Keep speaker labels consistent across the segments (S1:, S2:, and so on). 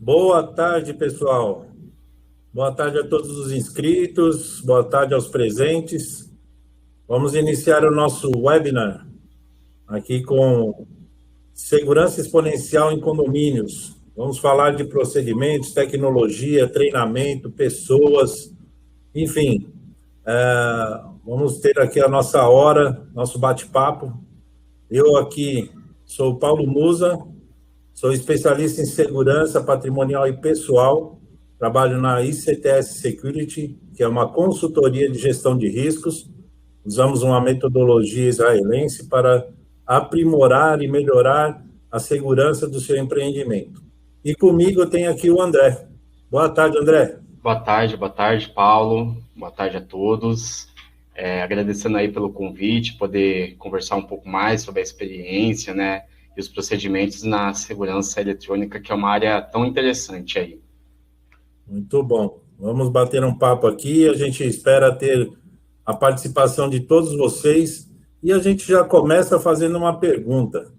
S1: Boa tarde, pessoal. Boa tarde a todos os inscritos, boa tarde aos presentes. Vamos iniciar o nosso webinar aqui com segurança exponencial em condomínios. Vamos falar de procedimentos, tecnologia, treinamento, pessoas, enfim. Vamos ter aqui a nossa hora, nosso bate-papo. Eu aqui sou o Paulo Musa, sou especialista em segurança patrimonial e pessoal, trabalho na ICTS Security, que é uma consultoria de gestão de riscos. Usamos uma metodologia israelense para aprimorar e melhorar a segurança do seu empreendimento. E comigo eu tenho aqui o André. Boa tarde, André.
S2: Boa tarde, Paulo. Boa tarde a todos. Agradecendo aí pelo convite, poder conversar um pouco mais sobre a experiência, né, e os procedimentos na segurança eletrônica, que é uma área tão interessante aí.
S1: Muito bom. Vamos bater um papo aqui. A gente espera ter a participação de todos vocês. E a gente já começa fazendo uma pergunta.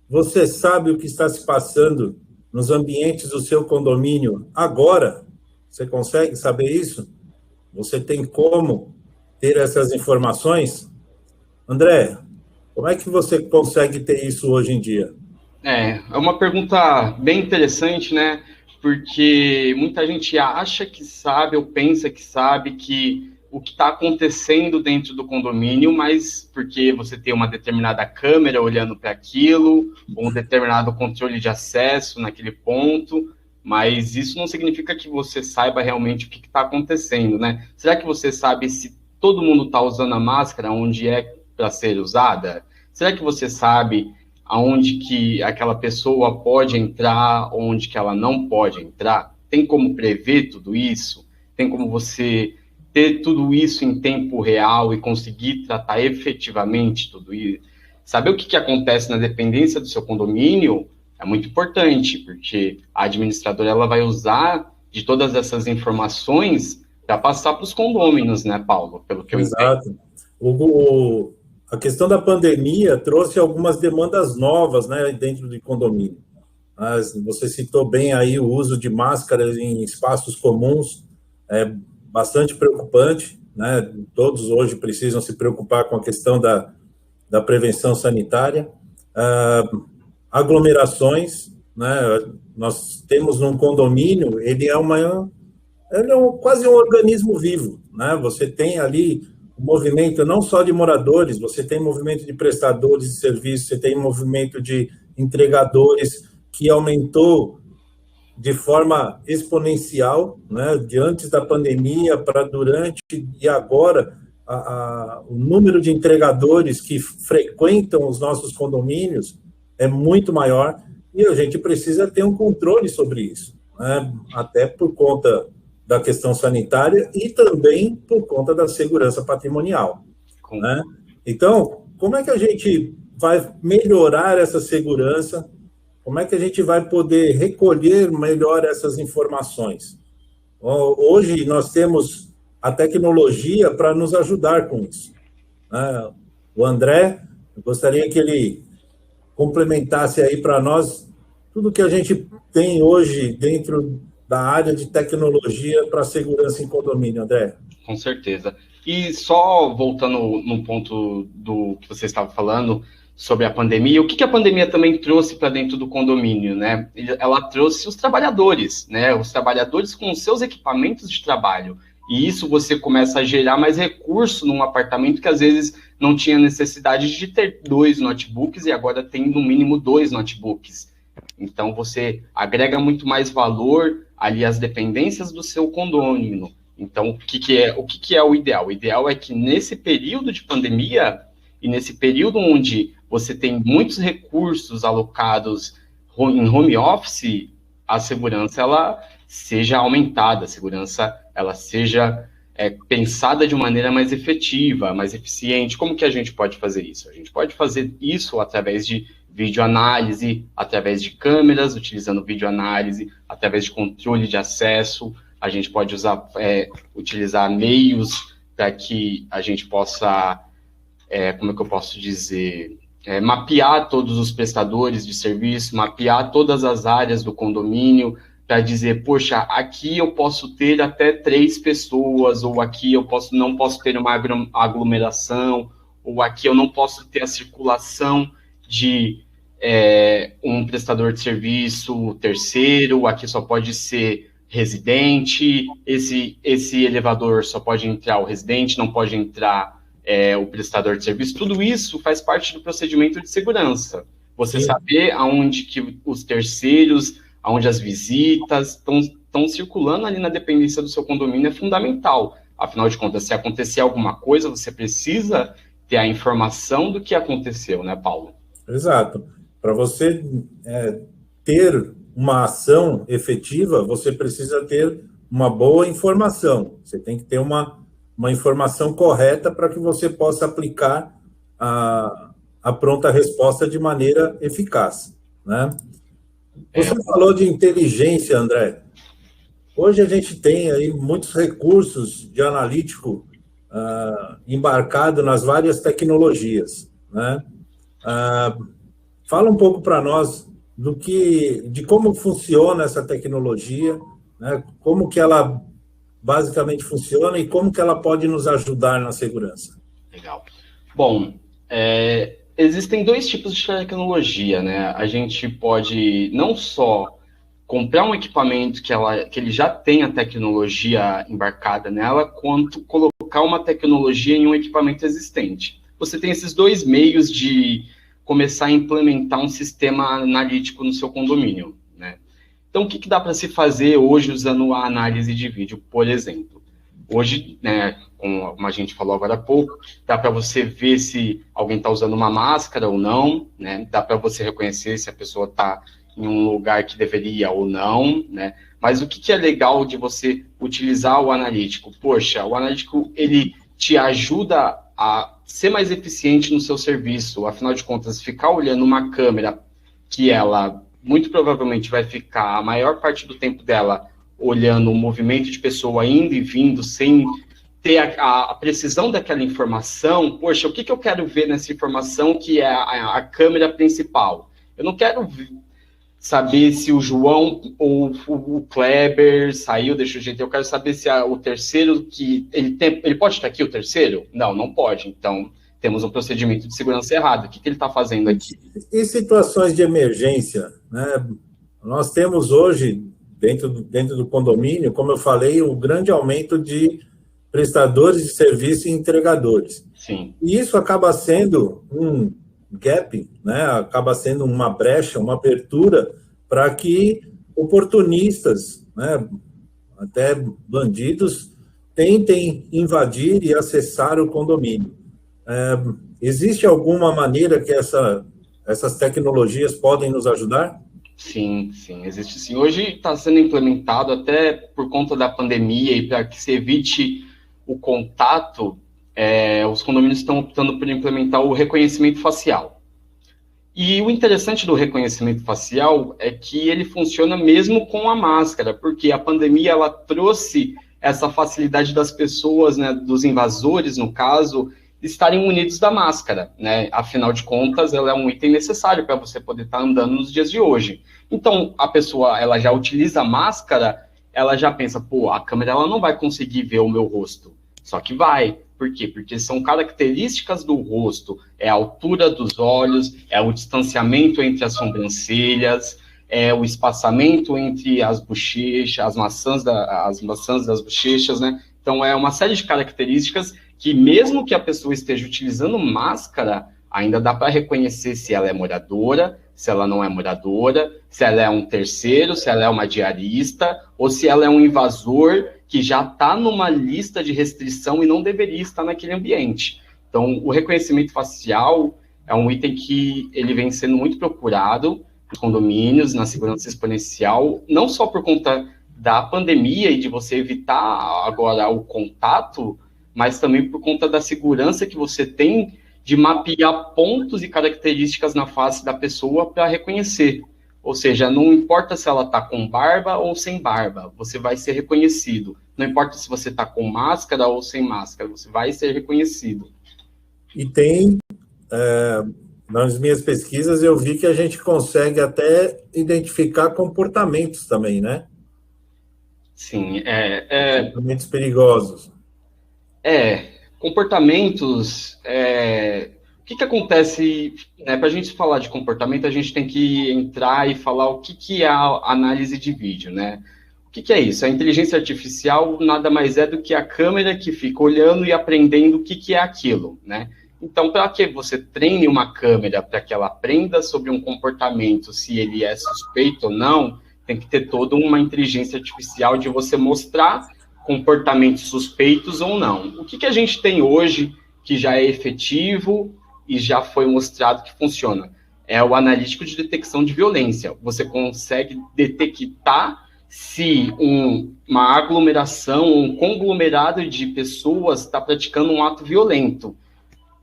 S1: Você sabe o que está se passando nos ambientes do seu condomínio agora? Você consegue saber isso? Você tem como ter essas informações? André, como é que você consegue ter isso hoje em dia?
S2: É uma pergunta bem interessante, né? Porque muita gente acha que sabe ou pensa que sabe que o que está acontecendo dentro do condomínio, mas porque você tem uma determinada câmera olhando para aquilo, ou um determinado controle de acesso naquele ponto, mas isso não significa que você saiba realmente o que está acontecendo, né? Será que você sabe se todo mundo está usando a máscara onde é para ser usada? Será que você sabe aonde que aquela pessoa pode entrar, onde que ela não pode entrar? Tem como prever tudo isso? Tem como você ter tudo isso em tempo real e conseguir tratar efetivamente tudo isso? Saber o que acontece na dependência do seu condomínio é muito importante, porque a administradora ela vai usar de todas essas informações para passar para os condôminos, né, Paulo? Pelo que eu entendo.
S1: Exato. A questão da pandemia trouxe algumas demandas novas, né, dentro do condomínio. Mas você citou bem aí o uso de máscaras em espaços comuns, é bastante preocupante, né? Todos hoje precisam se preocupar com a questão da prevenção sanitária. Aglomerações, né? Nós temos num condomínio, ele é quase um organismo vivo, né? Você tem ali movimento não só de moradores, você tem movimento de prestadores de serviços, você tem movimento de entregadores que aumentou de forma exponencial, né, de antes da pandemia para durante e agora o número de entregadores que frequentam os nossos condomínios é muito maior e a gente precisa ter um controle sobre isso, né, até por conta da questão sanitária e também por conta da segurança patrimonial, né? Então, como é que a gente vai melhorar essa segurança? Como é que a gente vai poder recolher melhor essas informações? Hoje nós temos a tecnologia para nos ajudar com isso, né? O André, eu gostaria que ele complementasse aí para nós tudo que a gente tem hoje dentro da área de tecnologia para segurança em condomínio, André.
S2: Com certeza. E só voltando no ponto do que você estava falando sobre a pandemia, o que a pandemia também trouxe para dentro do condomínio, né? Ela trouxe os trabalhadores, né? Os trabalhadores com os seus equipamentos de trabalho. E isso você começa a gerar mais recurso num apartamento que às vezes não tinha necessidade de ter 2 notebooks e agora tem no mínimo 2 notebooks. Então você agrega muito mais valor ali às dependências do seu condômino. Então, o que é o ideal? O ideal é que nesse período de pandemia e nesse período onde você tem muitos recursos alocados em home office, a segurança ela seja aumentada, a segurança ela seja pensada de maneira mais efetiva, mais eficiente. Como que a gente pode fazer isso? A gente pode fazer isso através de videoanálise, através de câmeras, utilizando videoanálise, através de controle de acesso. A gente pode utilizar meios para que a gente possa, como é que eu posso dizer, mapear todos os prestadores de serviço, mapear todas as áreas do condomínio, para dizer, poxa, aqui eu posso ter até 3 pessoas, ou aqui eu não posso ter uma aglomeração, ou aqui eu não posso ter a circulação de um prestador de serviço terceiro, aqui só pode ser residente, esse elevador só pode entrar o residente, não pode entrar o prestador de serviço. Tudo isso faz parte do procedimento de segurança. Você
S1: Sim.
S2: saber aonde que os terceiros, aonde as visitas estão circulando ali na dependência do seu condomínio é fundamental. Afinal de contas, se acontecer alguma coisa, você precisa ter a informação do que aconteceu, né, Paulo?
S1: Exato. Para você ter uma ação efetiva, você precisa ter uma boa informação. Você tem que ter uma informação correta para que você possa aplicar a pronta resposta de maneira eficaz, né? Você falou de inteligência, André. Hoje a gente tem aí muitos recursos de analítico embarcado nas várias tecnologias, né? Fala um pouco para nós de como funciona essa tecnologia, né? Como que ela basicamente funciona e como que ela pode nos ajudar na segurança.
S2: Legal. Bom, existem 2 tipos de tecnologia, né? A gente pode não só comprar um equipamento que ele já tem a tecnologia embarcada nela, quanto colocar uma tecnologia em um equipamento existente. Você tem esses 2 meios de começar a implementar um sistema analítico no seu condomínio, né? Então, o que dá para se fazer hoje usando a análise de vídeo, por exemplo? Hoje, né, como a gente falou agora há pouco, dá para você ver se alguém está usando uma máscara ou não, né? Dá para você reconhecer se a pessoa está em um lugar que deveria ou não, né? Mas o que é legal de você utilizar o analítico? Poxa, o analítico, ele te ajuda a ser mais eficiente no seu serviço. Afinal de contas, ficar olhando uma câmera que ela, muito provavelmente, vai ficar a maior parte do tempo dela olhando o movimento de pessoa indo e vindo, sem ter a precisão daquela informação. Poxa, o que eu quero ver nessa informação que é a câmera principal? Eu não quero saber se o João ou o Kleber saiu, deixa eu jeito. Eu quero saber se o terceiro que ele pode estar aqui, o terceiro? Não pode. Então, temos um procedimento de segurança errado. O que ele está fazendo aqui?
S1: Em situações de emergência, né? Nós temos hoje, dentro do condomínio, como eu falei, um grande aumento de prestadores de serviço e entregadores.
S2: Sim.
S1: E isso acaba sendo um gap, né? Acaba sendo uma brecha, uma abertura para que oportunistas, né? Até bandidos, tentem invadir e acessar o condomínio. Existe alguma maneira que essas tecnologias podem nos ajudar?
S2: Sim, existe sim. Hoje está sendo implementado até por conta da pandemia e para que se evite o contato, os condomínios estão optando por implementar o reconhecimento facial. E o interessante do reconhecimento facial é que ele funciona mesmo com a máscara, porque a pandemia ela trouxe essa facilidade das pessoas, né, dos invasores, no caso, estarem munidos da máscara, né? Afinal de contas, ela é um item necessário para você poder estar andando nos dias de hoje. Então, a pessoa, ela já utiliza a máscara, ela já pensa, pô, a câmera ela não vai conseguir ver o meu rosto. Só que vai. Por quê? Porque são características do rosto, é a altura dos olhos, é o distanciamento entre as sobrancelhas, é o espaçamento entre as bochechas, as maçãs das bochechas, né? Então, é uma série de características que mesmo que a pessoa esteja utilizando máscara, ainda dá para reconhecer se ela é moradora, se ela não é moradora, se ela é um terceiro, se ela é uma diarista, ou se ela é um invasor que já está numa lista de restrição e não deveria estar naquele ambiente. Então, o reconhecimento facial é um item que ele vem sendo muito procurado nos condomínios, na segurança exponencial, não só por conta da pandemia e de você evitar agora o contato, mas também por conta da segurança que você tem de mapear pontos e características na face da pessoa para reconhecer. Ou seja, não importa se ela está com barba ou sem barba, você vai ser reconhecido. Não importa se você está com máscara ou sem máscara, você vai ser reconhecido.
S1: E tem, nas minhas pesquisas, eu vi que a gente consegue até identificar comportamentos também, né?
S2: Sim,
S1: Comportamentos perigosos.
S2: Comportamentos. O que acontece, né? Para a gente falar de comportamento, a gente tem que entrar e falar o que é a análise de vídeo, né? O que é isso? A inteligência artificial nada mais é do que a câmera que fica olhando e aprendendo o que é aquilo, né? Então, para que você treine uma câmera para que ela aprenda sobre um comportamento, se ele é suspeito ou não, tem que ter toda uma inteligência artificial de você mostrar comportamentos suspeitos ou não. O que a gente tem hoje que já é efetivo e já foi mostrado que funciona? É o analítico de detecção de violência. Você consegue detectar se uma aglomeração, um conglomerado de pessoas está praticando um ato violento,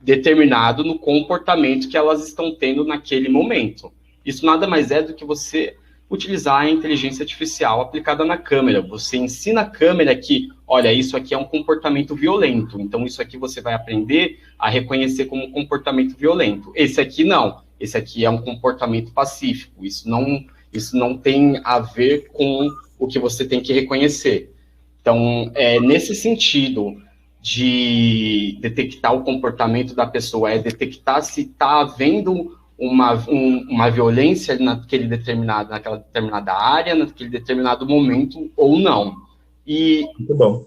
S2: determinado no comportamento que elas estão tendo naquele momento. Isso nada mais é do que você utilizar a inteligência artificial aplicada na câmera. Você ensina a câmera que, olha, isso aqui é um comportamento violento, então isso aqui você vai aprender a reconhecer como um comportamento violento. Esse aqui não, esse aqui é um comportamento pacífico, isso não tem a ver com o que você tem que reconhecer. Então, nesse sentido de detectar o comportamento da pessoa, detectar se está havendo uma violência naquela determinada área, naquele determinado momento ou não. E
S1: muito bom.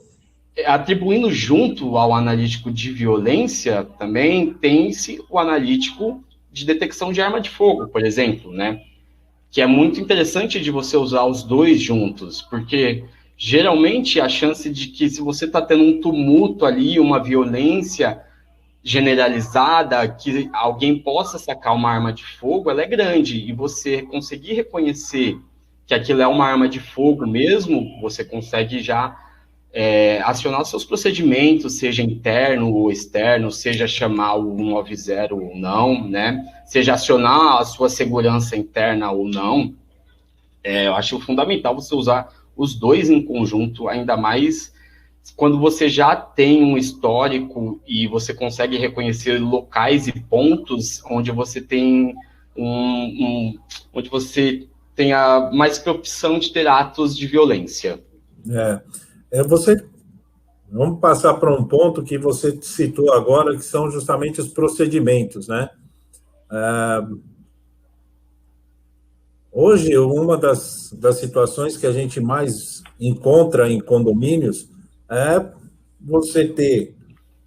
S2: Atribuindo junto ao analítico de violência, também tem-se o analítico de detecção de arma de fogo, por exemplo, né? Que é muito interessante de você usar os dois juntos, porque geralmente a chance de que, se você está tendo um tumulto ali, uma violência generalizada, que alguém possa sacar uma arma de fogo, ela é grande, e você conseguir reconhecer que aquilo é uma arma de fogo mesmo, você consegue já acionar os seus procedimentos, seja interno ou externo, seja chamar o 190 ou não, né? Seja acionar a sua segurança interna ou não. Eu acho fundamental você usar os dois em conjunto, ainda mais quando você já tem um histórico e você consegue reconhecer locais e pontos onde você tem onde você tenha mais propensão de ter atos de violência.
S1: Vamos passar para um ponto que você citou agora, que são justamente os procedimentos, né? Hoje, uma das situações que a gente mais encontra em condomínios é você ter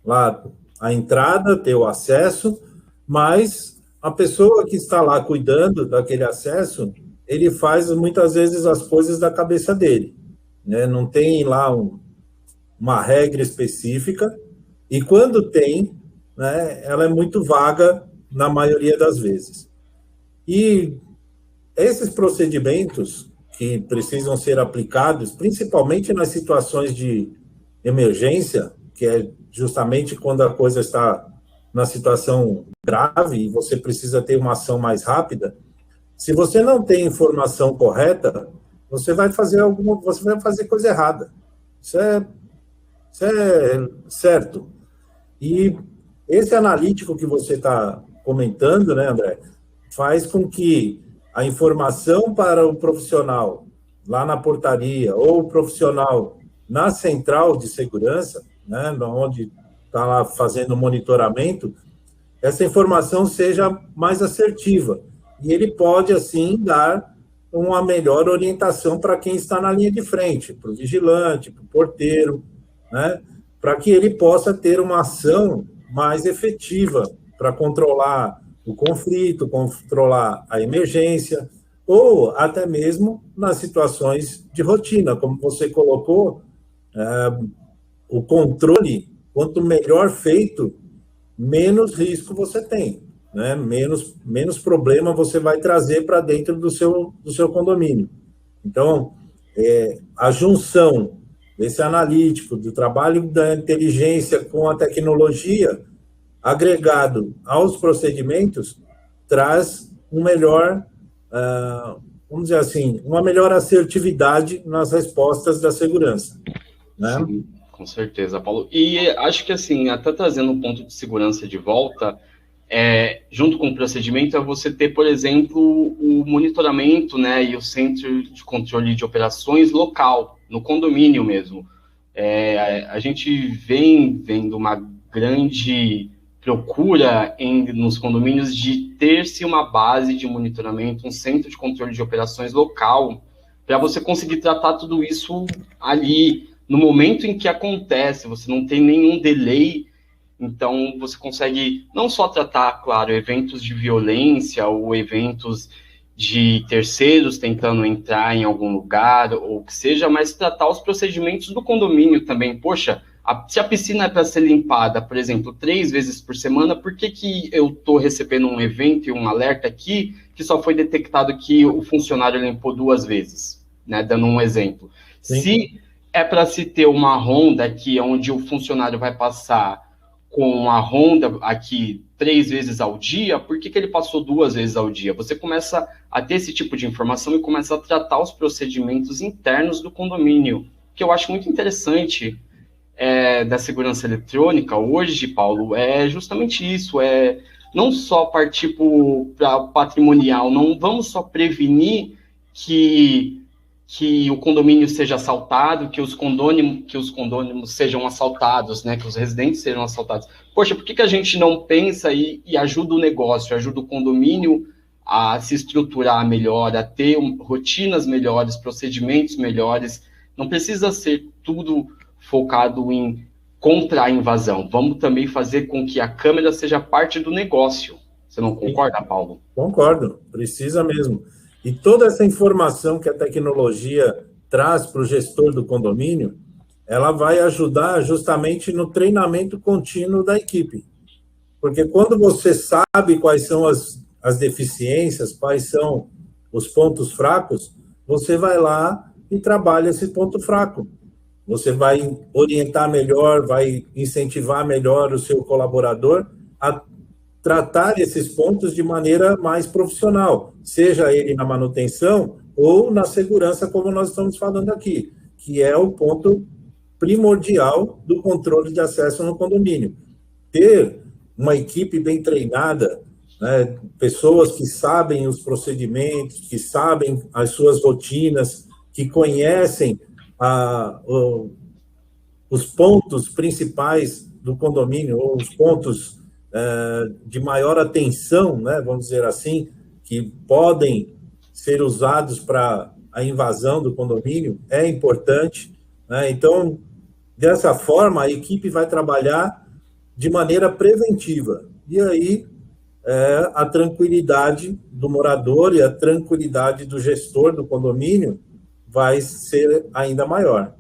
S1: lá a entrada, ter o acesso, mas a pessoa que está lá cuidando daquele acesso, ele faz muitas vezes as coisas da cabeça dele, né? Não tem lá uma regra específica, e quando tem, né, ela é muito vaga na maioria das vezes. E esses procedimentos que precisam ser aplicados, principalmente nas situações de emergência, que é justamente quando a coisa está na situação grave e você precisa ter uma ação mais rápida, se você não tem informação correta, você vai fazer coisa errada. Isso é certo. E esse analítico que você está comentando, né, André, faz com que a informação para o profissional lá na portaria ou o profissional na central de segurança, né, onde está lá fazendo o monitoramento, essa informação seja mais assertiva. E ele pode, assim, dar uma melhor orientação para quem está na linha de frente, para o vigilante, para o porteiro, né, para que ele possa ter uma ação mais efetiva para controlar o conflito, controlar a emergência, ou até mesmo nas situações de rotina, como você colocou, o controle, quanto melhor feito, menos risco você tem, né? Menos problema você vai trazer para dentro do seu condomínio. Então, a junção desse analítico, do trabalho da inteligência com a tecnologia, agregado aos procedimentos, traz vamos dizer assim, uma melhor assertividade nas respostas da segurança, né?
S2: Sim, com certeza, Paulo. E acho que, assim, até trazendo um ponto de segurança de volta, junto com o procedimento, é você ter, por exemplo, o monitoramento, né, e o centro de controle de operações local, no condomínio mesmo. A gente vem vendo uma grande procura nos condomínios de ter-se uma base de monitoramento, um centro de controle de operações local, para você conseguir tratar tudo isso ali, no momento em que acontece, você não tem nenhum delay. Então, você consegue não só tratar, claro, eventos de violência ou eventos de terceiros tentando entrar em algum lugar, ou que seja, mas tratar os procedimentos do condomínio também. Poxa, se a piscina é para ser limpada, por exemplo, 3 vezes por semana, por que eu estou recebendo um evento e um alerta aqui que só foi detectado que o funcionário limpou 2 vezes, né? Dando um exemplo.
S1: Sim.
S2: Se é para se ter uma ronda aqui, onde o funcionário vai passar com a ronda aqui 3 vezes ao dia, por que ele passou 2 vezes ao dia? Você começa a ter esse tipo de informação e começa a tratar os procedimentos internos do condomínio, que eu acho muito interessante da segurança eletrônica hoje, Paulo, é justamente isso, não só partir para patrimonial, não vamos só prevenir que o condomínio seja assaltado, que os condôminos sejam assaltados, né, que os residentes sejam assaltados. Poxa, por que a gente não pensa e ajuda o negócio, ajuda o condomínio a se estruturar melhor, a ter rotinas melhores, procedimentos melhores? Não precisa ser tudo focado em contra a invasão. Vamos também fazer com que a câmera seja parte do negócio. Você não concorda, Paulo?
S1: Concordo, precisa mesmo. E toda essa informação que a tecnologia traz para o gestor do condomínio, ela vai ajudar justamente no treinamento contínuo da equipe. Porque quando você sabe quais são as deficiências, quais são os pontos fracos, você vai lá e trabalha esse ponto fraco. Você vai orientar melhor, vai incentivar melhor o seu colaborador a tratar esses pontos de maneira mais profissional, seja ele na manutenção ou na segurança, como nós estamos falando aqui, que é o ponto primordial do controle de acesso no condomínio. Ter uma equipe bem treinada, né, pessoas que sabem os procedimentos, que sabem as suas rotinas, que conhecem os pontos principais do condomínio, ou os pontos de maior atenção, né, vamos dizer assim, que podem ser usados para a invasão do condomínio, é importante, né? Então, dessa forma, a equipe vai trabalhar de maneira preventiva, e aí a tranquilidade do morador e a tranquilidade do gestor do condomínio vai ser ainda maior.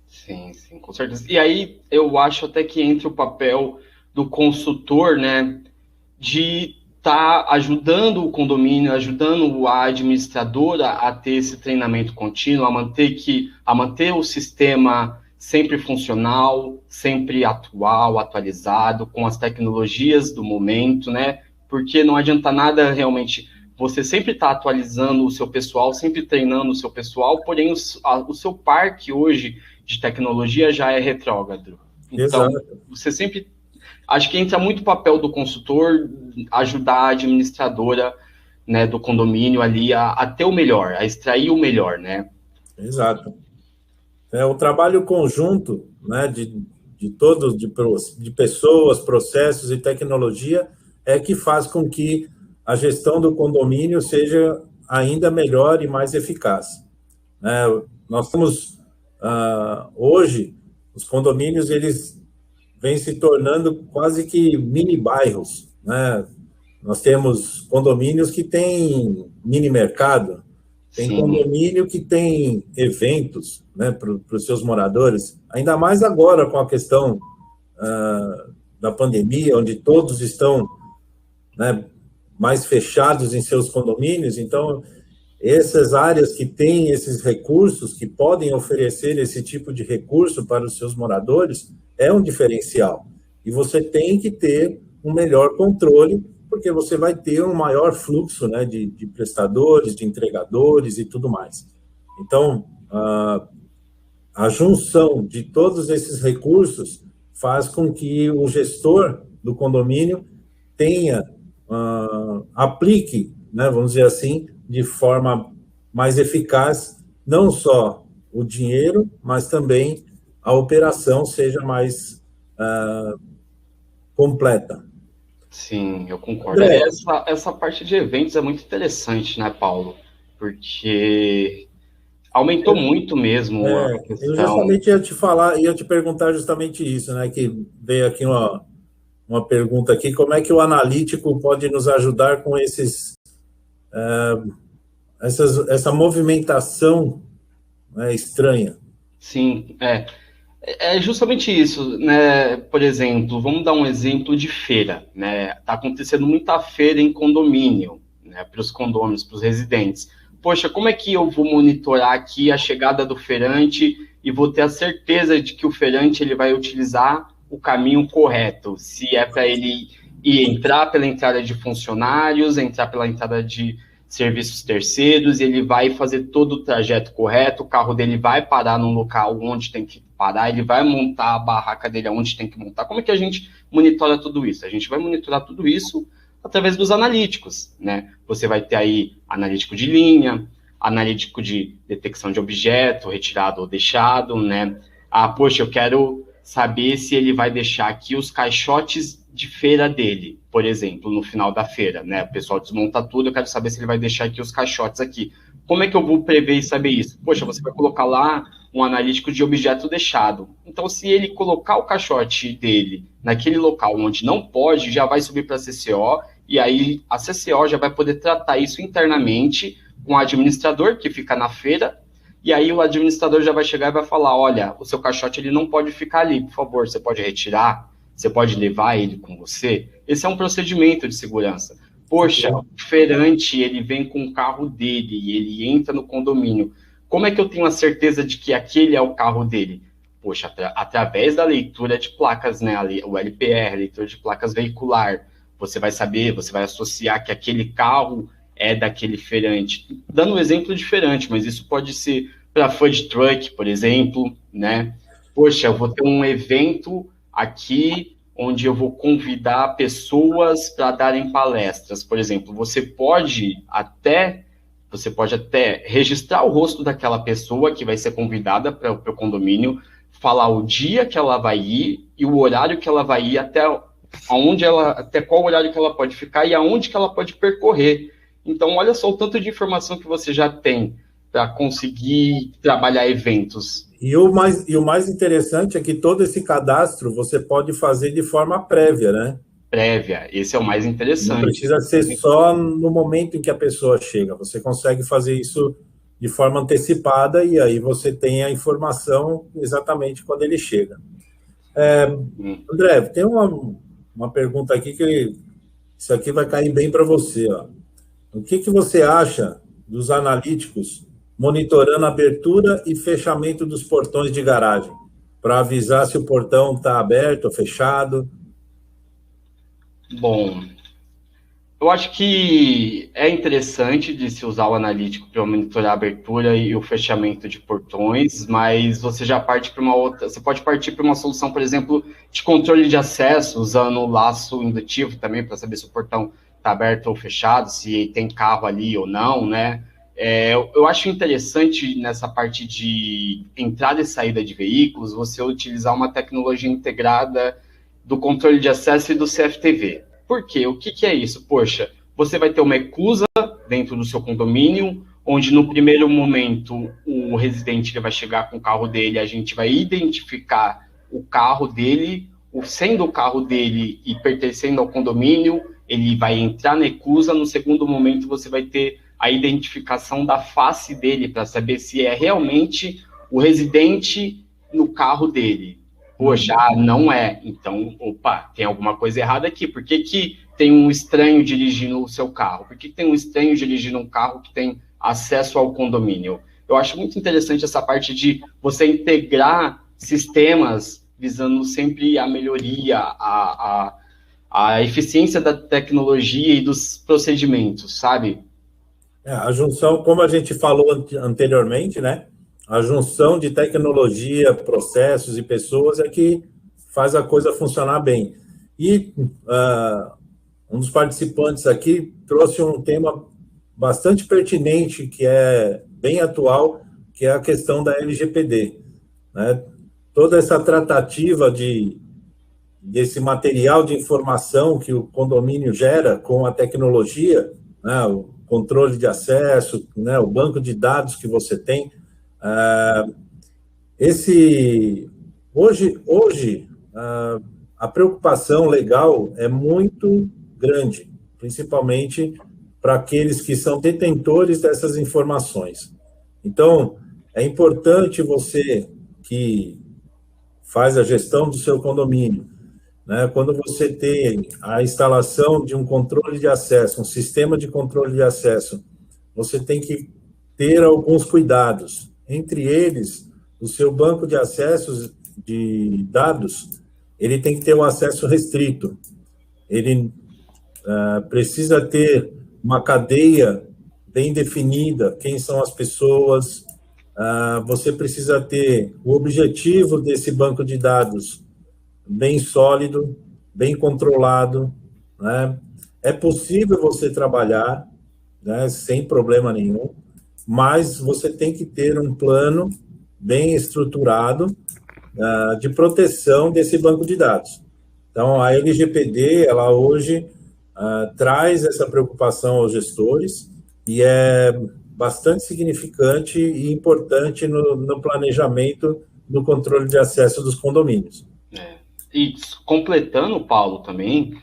S2: Sim, sim, com certeza. E aí eu acho até que entra o papel do consultor, né, de estar ajudando o condomínio, ajudando a administradora a ter esse treinamento contínuo, a manter o sistema sempre funcional, sempre atualizado, com as tecnologias do momento, né? Porque não adianta nada realmente você sempre estar atualizando o seu pessoal, sempre treinando o seu pessoal, porém o seu parque hoje de tecnologia já é retrógrado. Então,
S1: Exato.
S2: você sempre... Acho que entra muito o papel do consultor ajudar a administradora, né, do condomínio ali a ter o melhor, a extrair o melhor, né?
S1: Exato. O trabalho conjunto, né, de todos, de pessoas, processos e tecnologia, é que faz com que a gestão do condomínio seja ainda melhor e mais eficaz. Nós temos, hoje, os condomínios, eles vêm se tornando quase que mini bairros, né? Nós temos condomínios que têm mini mercado, tem condomínio que tem eventos, né, para os seus moradores, ainda mais agora com a questão da pandemia, onde todos estão, né, mais fechados em seus condomínios. Então, essas áreas que têm esses recursos, que podem oferecer esse tipo de recurso para os seus moradores, é um diferencial. E você tem que ter um melhor controle, porque você vai ter um maior fluxo, né, de prestadores, de entregadores e tudo mais. Então, a junção de todos esses recursos faz com que o gestor do condomínio tenha, aplique, né, vamos dizer assim, de forma mais eficaz, não só o dinheiro, mas também a operação seja mais completa.
S2: Sim, eu concordo.
S1: André,
S2: Essa parte de eventos é muito interessante, né, Paulo? Porque aumentou muito mesmo a
S1: eu
S2: questão.
S1: justamente ia te falar, ia te perguntar justamente isso, né? Que veio aqui uma pergunta aqui, como é que o analítico pode nos ajudar com essa movimentação, né, estranha?
S2: Sim, é justamente isso, né? Por exemplo, vamos dar um exemplo de feira, né? Tá acontecendo muita feira em condomínio, né? Para os condôminos, para os residentes. Poxa, como é que eu vou monitorar aqui a chegada do feirante e vou ter a certeza de que o feirante ele vai utilizar o caminho correto? Se é para ele ir entrar pela entrada de funcionários, entrar pela entrada de serviços terceiros, ele vai fazer todo o trajeto correto, o carro dele vai parar no local onde tem que parar, ele vai montar a barraca dele onde tem que montar. Como é que a gente monitora tudo isso? A gente vai monitorar tudo isso através dos analíticos, né? Você vai ter aí analítico de linha, analítico de detecção de objeto, retirado ou deixado, né? Ah, poxa, eu quero saber se ele vai deixar aqui os caixotes de feira dele, por exemplo, no final da feira, né? O pessoal desmonta tudo, eu quero saber se ele vai deixar aqui os caixotes aqui. Como é que eu vou prever e saber isso? Poxa, você vai colocar lá um analítico de objeto deixado. Então, se ele colocar o caixote dele naquele local onde não pode, já vai subir para a CCO, e aí a CCO já vai poder tratar isso internamente com o administrador que fica na feira, e aí o administrador já vai chegar e vai falar, olha, o seu caixote ele não pode ficar ali, por favor, você pode retirar? Você pode levar ele com você? Esse é um procedimento de segurança. Poxa, o feirante, ele vem com o carro dele e ele entra no condomínio. Como é que eu tenho a certeza de que aquele é o carro dele? Poxa, através da leitura de placas, né? O LPR, leitura de placas veicular, você vai saber, você vai associar que aquele carro é daquele feirante. Dando um exemplo de feirante, mas isso pode ser para food truck, por exemplo, né? Poxa, eu vou ter um evento aqui onde eu vou convidar pessoas para darem palestras, por exemplo. Você pode até registrar o rosto daquela pessoa que vai ser convidada para o condomínio, falar o dia que ela vai ir e o horário que ela vai ir, até qual horário que ela pode ficar e aonde que ela pode percorrer. Então, olha só o tanto de informação que você já tem para conseguir trabalhar eventos.
S1: E o mais interessante é que todo esse cadastro você pode fazer de forma prévia, né?
S2: Prévia, esse é o mais interessante.
S1: Não precisa ser só no momento em que a pessoa chega, você consegue fazer isso de forma antecipada e aí você tem a informação exatamente quando ele chega. André, tem uma pergunta aqui que isso aqui vai cair bem para você, ó. O que você acha dos analíticos monitorando a abertura e fechamento dos portões de garagem, para avisar se o portão está aberto ou fechado?
S2: Bom, eu acho que é interessante de se usar o analítico para monitorar a abertura e o fechamento de portões, mas você já parte para uma outra. Você pode partir para uma solução, por exemplo, de controle de acesso, usando o laço indutivo também para saber se o portão está aberto ou fechado, se tem carro ali ou não, né? Eu acho interessante nessa parte de entrada e saída de veículos você utilizar uma tecnologia integrada do controle de acesso e do CFTV. Por quê? O que é isso? Poxa, você vai ter uma eclusa dentro do seu condomínio, onde no primeiro momento o residente ele vai chegar com o carro dele, a gente vai identificar o carro dele, sendo o carro dele e pertencendo ao condomínio, ele vai entrar na eclusa, no segundo momento você vai ter a identificação da face dele, para saber se é realmente o residente no carro dele. Poxa, não é. Então, opa, tem alguma coisa errada aqui. Por que tem um estranho dirigindo o seu carro? Por que tem um estranho dirigindo um carro que tem acesso ao condomínio? Eu acho muito interessante essa parte de você integrar sistemas visando sempre a melhoria, a eficiência da tecnologia e dos procedimentos, sabe?
S1: A junção, como a gente falou anteriormente, né? A junção de tecnologia, processos e pessoas é que faz a coisa funcionar bem. E um dos participantes aqui trouxe um tema bastante pertinente, que é bem atual, que é a questão da LGPD, né? Toda essa tratativa desse material de informação que o condomínio gera com a tecnologia, né, o controle de acesso, né, o banco de dados que você tem. Hoje a preocupação legal é muito grande, principalmente para aqueles que são detentores dessas informações. Então, é importante você que faz a gestão do seu condomínio, né, quando você tem a instalação de um controle de acesso, um sistema de controle de acesso, você tem que ter alguns cuidados. Entre eles, o seu banco de acessos de dados, ele tem que ter um acesso restrito. Ele precisa ter uma cadeia bem definida, quem são as pessoas. Você precisa ter o objetivo desse banco de dados bem sólido, bem controlado, né? É possível você trabalhar, né, sem problema nenhum, mas você tem que ter um plano bem estruturado de proteção desse banco de dados. Então, a LGPD, ela hoje traz essa preocupação aos gestores e é bastante significante e importante no planejamento do controle de acesso dos condomínios.
S2: E completando, Paulo, também,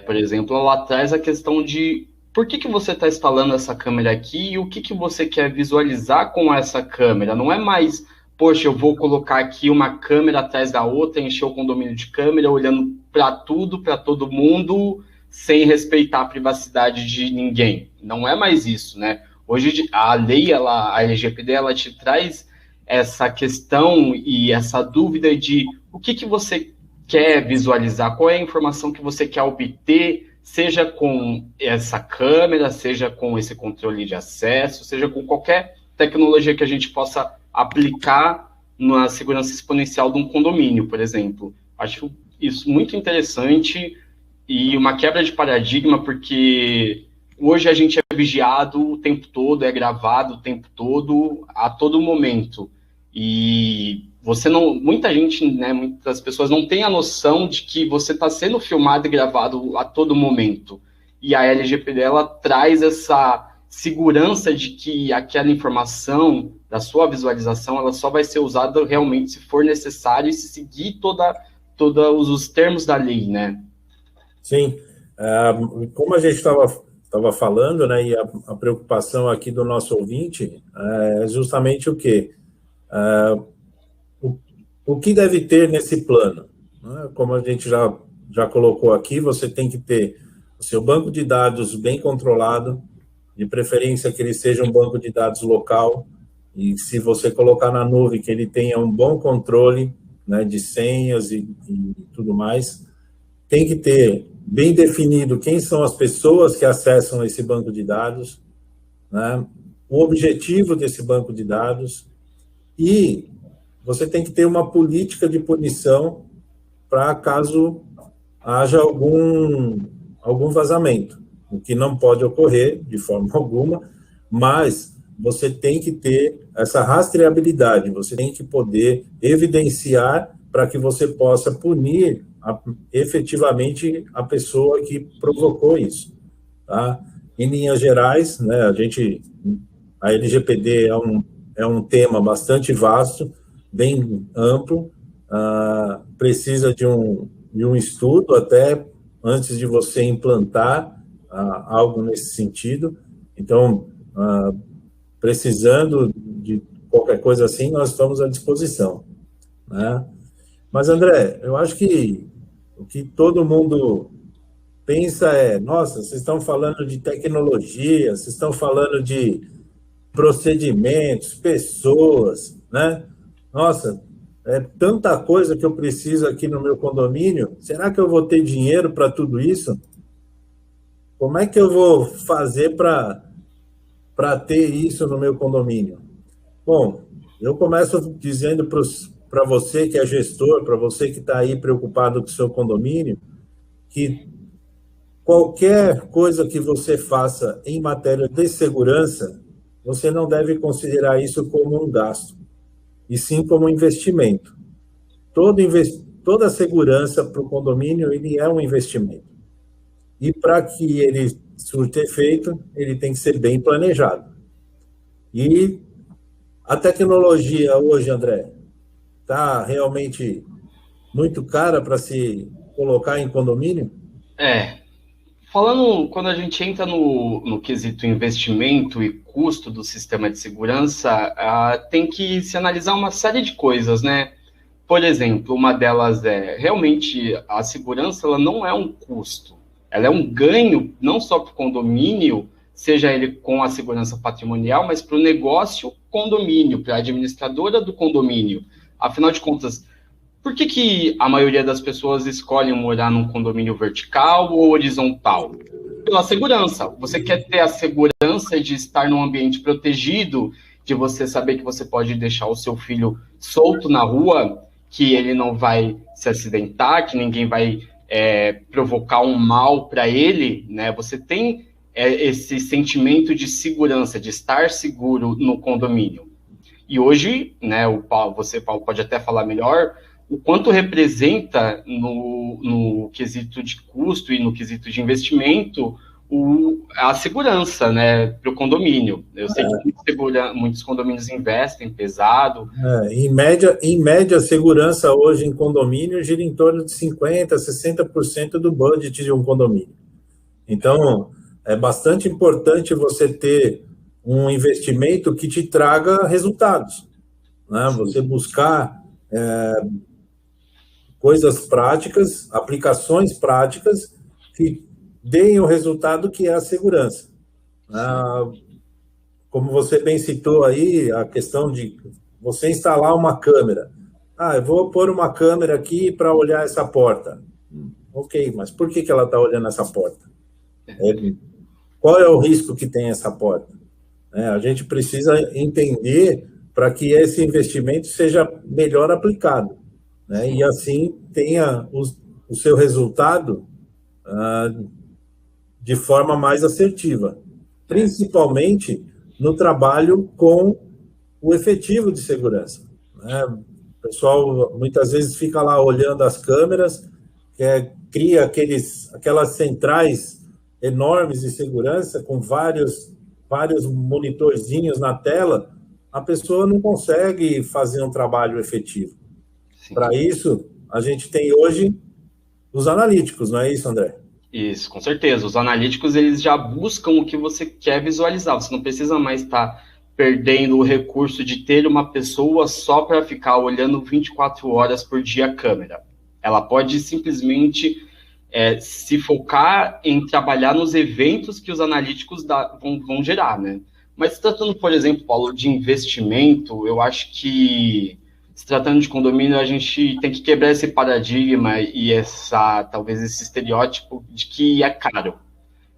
S2: por exemplo, ela traz a questão de por que você está instalando essa câmera aqui e o que você quer visualizar com essa câmera. Não é mais, poxa, eu vou colocar aqui uma câmera atrás da outra, encher o condomínio de câmera, olhando para tudo, para todo mundo, sem respeitar a privacidade de ninguém. Não é mais isso, né? Hoje a lei, a LGPD, ela te traz essa questão e essa dúvida de o que você quer visualizar, qual é a informação que você quer obter, seja com essa câmera, seja com esse controle de acesso, seja com qualquer tecnologia que a gente possa aplicar na segurança exponencial de um condomínio, por exemplo. Acho isso muito interessante e uma quebra de paradigma, porque hoje a gente é vigiado o tempo todo, é gravado o tempo todo, a todo momento. E muita gente, né, muitas pessoas não têm a noção de que você está sendo filmado e gravado a todo momento. E a LGPD, ela traz essa segurança de que aquela informação da sua visualização, ela só vai ser usada realmente se for necessário e se seguir todos os termos da lei, né?
S1: Sim. Como a gente estava falando, né, e a preocupação aqui do nosso ouvinte é justamente o quê? O que deve ter nesse plano? Né? Como a gente já colocou aqui, você tem que ter o seu banco de dados bem controlado, de preferência que ele seja um banco de dados local, e se você colocar na nuvem, que ele tenha um bom controle, né, de senhas e tudo mais. Tem que ter bem definido quem são as pessoas que acessam esse banco de dados, né, o objetivo desse banco de dados, e você tem que ter uma política de punição para caso haja algum vazamento, o que não pode ocorrer de forma alguma, mas você tem que ter essa rastreabilidade, você tem que poder evidenciar para que você possa punir efetivamente a pessoa que provocou isso. Tá? Em linhas gerais, né, a LGPD é um tema bastante vasto, bem amplo, precisa de um estudo até antes de você implantar algo nesse sentido. Então, precisando de qualquer coisa assim, nós estamos à disposição, né? Mas, André, eu acho que o que todo mundo pensa é, nossa, vocês estão falando de tecnologia, vocês estão falando de procedimentos, pessoas, né? Nossa, é tanta coisa que eu preciso aqui no meu condomínio, será que eu vou ter dinheiro para tudo isso? Como é que eu vou fazer para ter isso no meu condomínio? Bom, eu começo dizendo para você que é gestor, para você que está aí preocupado com o seu condomínio, que qualquer coisa que você faça em matéria de segurança, você não deve considerar isso como um gasto, e sim como um investimento. Toda segurança para o condomínio, ele é um investimento. E para que ele surta efeito, ele tem que ser bem planejado. E a tecnologia hoje, André, está realmente muito cara para se colocar em condomínio?
S2: Falando, quando a gente entra no quesito investimento e custo do sistema de segurança, tem que se analisar uma série de coisas, né? Por exemplo, uma delas é, realmente, a segurança ela não é um custo, ela é um ganho, não só para o condomínio, seja ele com a segurança patrimonial, mas para o negócio condomínio, para a administradora do condomínio. Afinal de contas, por que a maioria das pessoas escolhem morar num condomínio vertical ou horizontal? Pela segurança. Você quer ter a segurança de estar num ambiente protegido, de você saber que você pode deixar o seu filho solto na rua, que ele não vai se acidentar, que ninguém vai provocar um mal para ele, né? Você tem esse sentimento de segurança, de estar seguro no condomínio. E hoje, né, Paulo, pode até falar melhor, o quanto representa no quesito de custo e no quesito de investimento a segurança, né, para o condomínio. Eu sei que muitos condomínios investem pesado.
S1: Em média, a segurança hoje em condomínio gira em torno de 50%, 60% do budget de um condomínio. Então, é bastante importante você ter um investimento que te traga resultados, né? Você buscar coisas práticas, aplicações práticas que deem o resultado que é a segurança. Como você bem citou aí, a questão de você instalar uma câmera. Eu vou pôr uma câmera aqui para olhar essa porta. Ok, mas por que ela está olhando essa porta? Qual é o risco que tem essa porta? A gente precisa entender para que esse investimento seja melhor aplicado, né? E assim tenha o seu resultado de forma mais assertiva, principalmente no trabalho com o efetivo de segurança, né? O pessoal muitas vezes fica lá olhando as câmeras, cria aquelas centrais enormes de segurança com vários monitorzinhos na tela, a pessoa não consegue fazer um trabalho efetivo. Para isso, a gente tem hoje os analíticos, não é isso, André?
S2: Isso, com certeza. Os analíticos, eles já buscam o que você quer visualizar. Você não precisa mais estar perdendo o recurso de ter uma pessoa só para ficar olhando 24 horas por dia a câmera. Ela pode simplesmente se focar em trabalhar nos eventos que os analíticos vão gerar, né? Mas tratando, por exemplo, Paulo, de investimento, eu acho que, se tratando de condomínio, a gente tem que quebrar esse paradigma e talvez esse estereótipo de que é caro.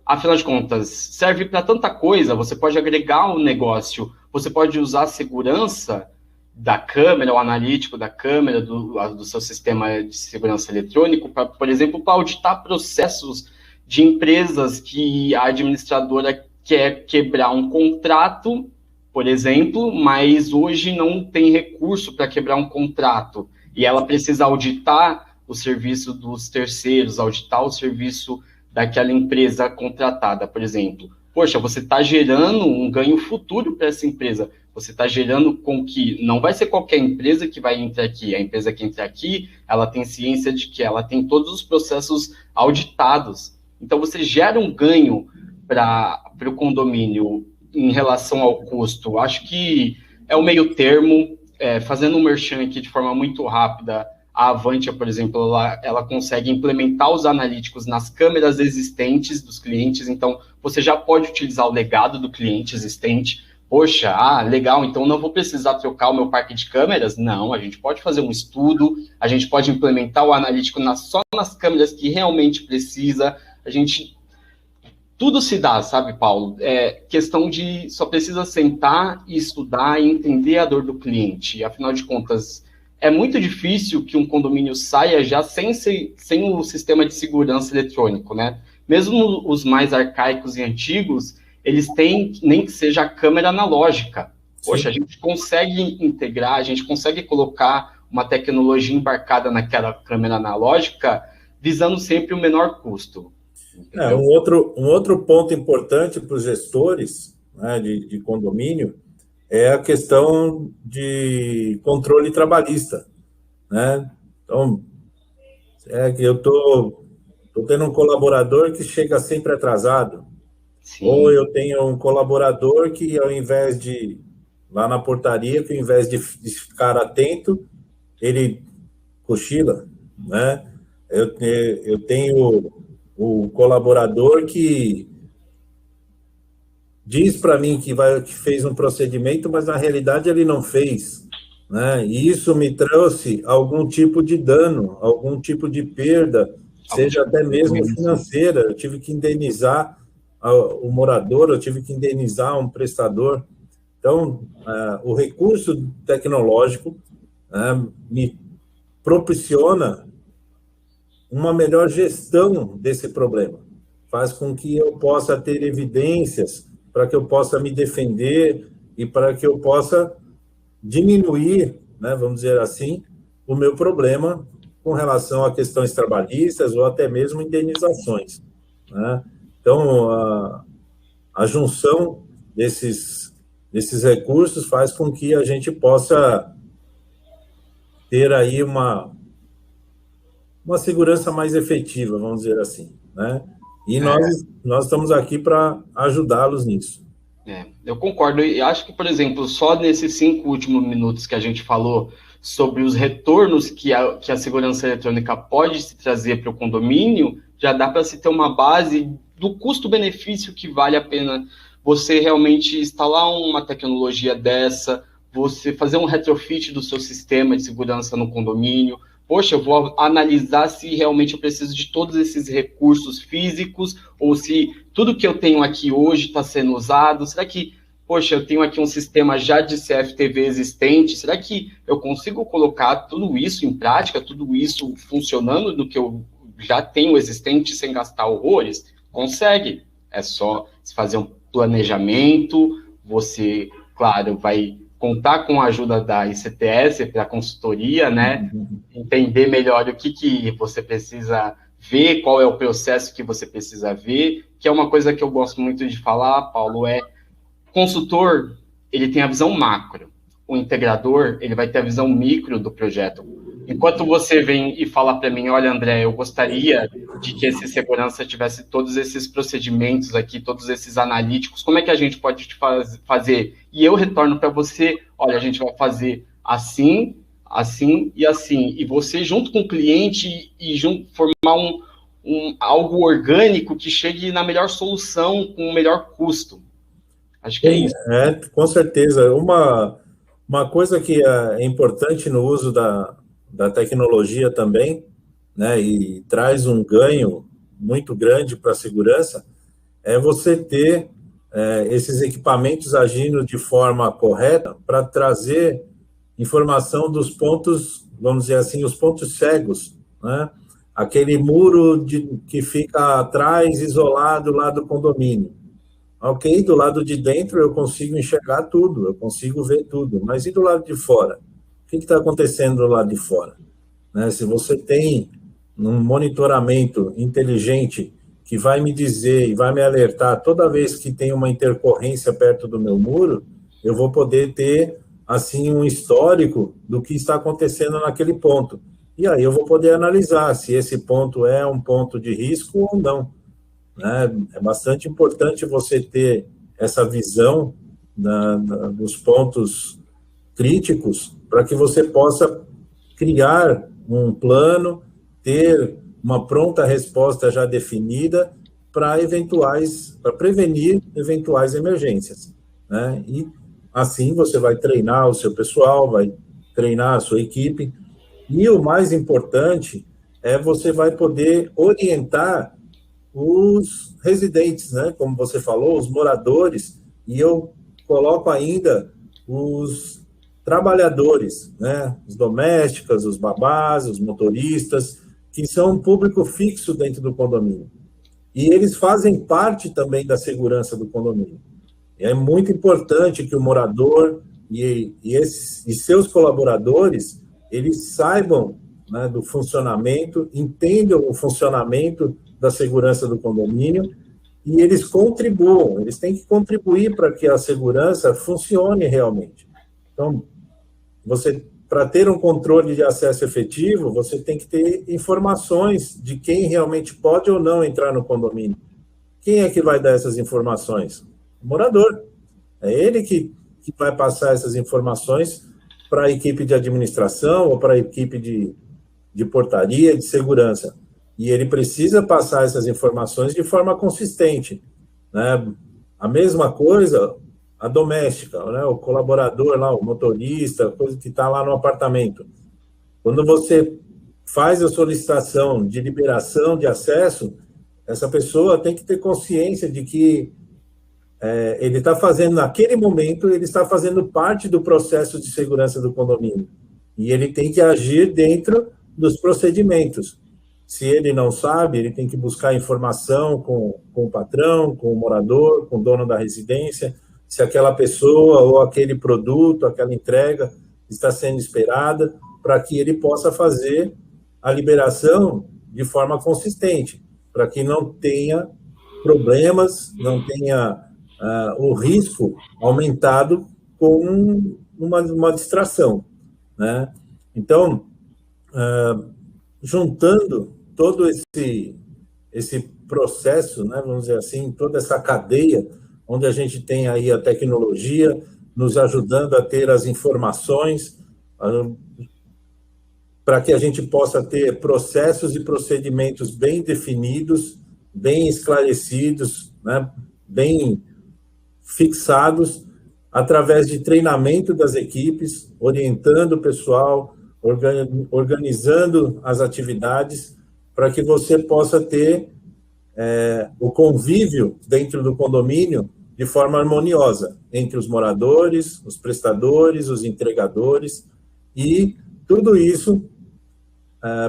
S2: Afinal de contas, serve para tanta coisa, você pode agregar um negócio, você pode usar a segurança da câmera, o analítico da câmera, do seu sistema de segurança eletrônico, por exemplo, para auditar processos de empresas que a administradora quer quebrar um contrato, por exemplo, mas hoje não tem recurso para quebrar um contrato, e ela precisa auditar o serviço dos terceiros, auditar o serviço daquela empresa contratada, por exemplo. Poxa, você está gerando um ganho futuro para essa empresa. Você está gerando com que não vai ser qualquer empresa que vai entrar aqui. A empresa que entra aqui, ela tem ciência de que ela tem todos os processos auditados. Então, você gera um ganho para o condomínio em relação ao custo. Acho que é o meio termo. Fazendo um merchan aqui de forma muito rápida, a Avantia, por exemplo, ela consegue implementar os analíticos nas câmeras existentes dos clientes, então você já pode utilizar o legado do cliente existente. Poxa, legal, então não vou precisar trocar o meu parque de câmeras? Não, a gente pode fazer um estudo, a gente pode implementar o analítico só nas câmeras que realmente precisa, tudo se dá, sabe, Paulo? Questão de só precisa sentar e estudar e entender a dor do cliente. Afinal de contas, é muito difícil que um condomínio saia já sem o sistema de segurança eletrônico, né? mesmo os mais arcaicos e antigos, eles têm, nem que seja a câmera analógica. Poxa, a gente consegue integrar, a gente consegue colocar uma tecnologia embarcada naquela câmera analógica, visando sempre o menor custo.
S1: Um outro ponto importante para os gestores, né, de condomínio é a questão de controle trabalhista, né? Então, que eu tô tendo um colaborador que chega sempre atrasado. Sim. Ou eu tenho um colaborador que, ao invés de, lá na portaria, que ao invés de ficar atento, ele cochila, né? Eu tenho o colaborador que diz para mim que fez um procedimento, mas na realidade ele não fez, né? E isso me trouxe algum tipo de dano, algum tipo de perda, seja até mesmo financeira. Eu tive que indenizar o morador, eu tive que indenizar um prestador. Então, o recurso tecnológico me proporciona uma melhor gestão desse problema. Faz com que eu possa ter evidências para que eu possa me defender e para que eu possa diminuir, né, vamos dizer assim, o meu problema com relação a questões trabalhistas ou até mesmo indenizações, né? Então, a junção desses recursos faz com que a gente possa ter aí uma segurança mais efetiva, vamos dizer assim, né? E nós estamos aqui para ajudá-los nisso.
S2: Eu concordo. E acho que, por exemplo, só nesses 5 últimos minutos que a gente falou sobre os retornos que a segurança eletrônica pode se trazer para o condomínio, já dá para se ter uma base do custo-benefício que vale a pena você realmente instalar uma tecnologia dessa, você fazer um retrofit do seu sistema de segurança no condomínio. Poxa, eu vou analisar se realmente eu preciso de todos esses recursos físicos ou se tudo que eu tenho aqui hoje está sendo usado. Será que, poxa, eu tenho aqui um sistema já de CFTV existente, será que eu consigo colocar tudo isso em prática, tudo isso funcionando do que eu já tenho existente sem gastar horrores? Consegue. É só fazer um planejamento, você, claro, vai contar com a ajuda da ICTS para a consultoria, né? Entender melhor o que você precisa ver, qual é o processo que você precisa ver, que é uma coisa que eu gosto muito de falar, Paulo, consultor, ele tem a visão macro, o integrador, ele vai ter a visão micro do projeto. Enquanto você vem e fala para mim, olha, André, eu gostaria de que esse segurança tivesse todos esses procedimentos aqui, todos esses analíticos, como é que a gente pode fazer? E eu retorno para você, olha, a gente vai fazer assim, assim e assim. E você, junto com o cliente, formar algo orgânico que chegue na melhor solução, com o melhor custo. Acho que é isso.
S1: Com certeza. Uma coisa que é importante no uso da tecnologia também, né, e traz um ganho muito grande para a segurança, é você ter esses equipamentos agindo de forma correta para trazer informação dos pontos, vamos dizer assim, os pontos cegos, né? Aquele muro que fica atrás, isolado lá do condomínio. Ok, do lado de dentro eu consigo enxergar tudo, eu consigo ver tudo, mas e do lado de fora? O que está acontecendo do lado de fora? Né? Se você tem um monitoramento inteligente que vai me dizer e vai me alertar toda vez que tem uma intercorrência perto do meu muro, eu vou poder ter, assim, um histórico do que está acontecendo naquele ponto. E aí eu vou poder analisar se esse ponto é um ponto de risco ou não. Né? É bastante importante você ter essa visão dos pontos críticos para que você possa criar um plano, ter uma pronta resposta já definida para prevenir eventuais emergências, né? E assim você vai treinar o seu pessoal, vai treinar a sua equipe, e o mais importante é você vai poder orientar os residentes, né? Como você falou, os moradores, e eu coloco ainda os trabalhadores, né? Os domésticos, os babás, os motoristas, que são um público fixo dentro do condomínio. e eles fazem parte também da segurança do condomínio. É muito importante que o morador e seus colaboradores, eles saibam, né, do funcionamento, entendam o funcionamento da segurança do condomínio e eles contribuam, eles têm que contribuir para que a segurança funcione realmente. Então, para ter um controle de acesso efetivo, você tem que ter informações de quem realmente pode ou não entrar no condomínio. Quem é que vai dar essas informações? O morador. É ele que vai passar essas informações para a equipe de administração ou para a equipe de portaria, de segurança. E ele precisa passar essas informações de forma consistente, né? A mesma coisa, a doméstica, né? O colaborador lá, o motorista, coisa que está lá no apartamento. Quando você faz a solicitação de liberação de acesso, essa pessoa tem que ter consciência de que ele está fazendo, naquele momento, ele está fazendo parte do processo de segurança do condomínio. E ele tem que agir dentro dos procedimentos. Se ele não sabe, ele tem que buscar informação com o patrão, com o morador, com o dono da residência, se aquela pessoa ou aquele produto, aquela entrega está sendo esperada, para que ele possa fazer a liberação de forma consistente, para que não tenha problemas, não tenha o risco aumentado com uma distração, né? Então, juntando todo esse processo, né, vamos dizer assim, toda essa cadeia, onde a gente tem aí a tecnologia nos ajudando a ter as informações, para que a gente possa ter processos e procedimentos bem definidos, bem esclarecidos, né, bem fixados, através de treinamento das equipes, orientando o pessoal, organizando as atividades, para que você possa ter o convívio dentro do condomínio de forma harmoniosa, entre os moradores, os prestadores, os entregadores, e tudo isso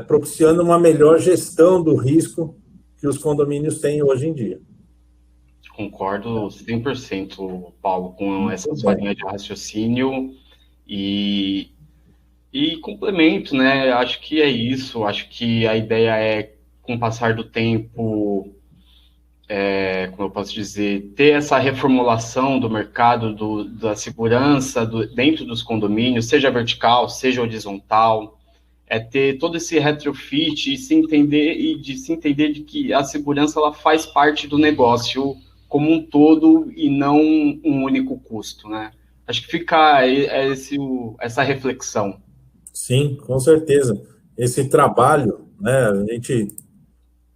S1: propiciando uma melhor gestão do risco que os condomínios têm hoje em dia.
S2: Concordo 100%, Paulo, com essa sua linha de raciocínio e complemento, né? Acho que é isso. Acho que a ideia é, com o passar do tempo, como eu posso dizer, ter essa reformulação do mercado da segurança dentro dos condomínios, seja vertical, seja horizontal, ter todo esse retrofit e se entender de que a segurança ela faz parte do negócio como um todo e não um único custo, né? Acho que fica essa reflexão.
S1: Sim, com certeza. Esse trabalho, né, a gente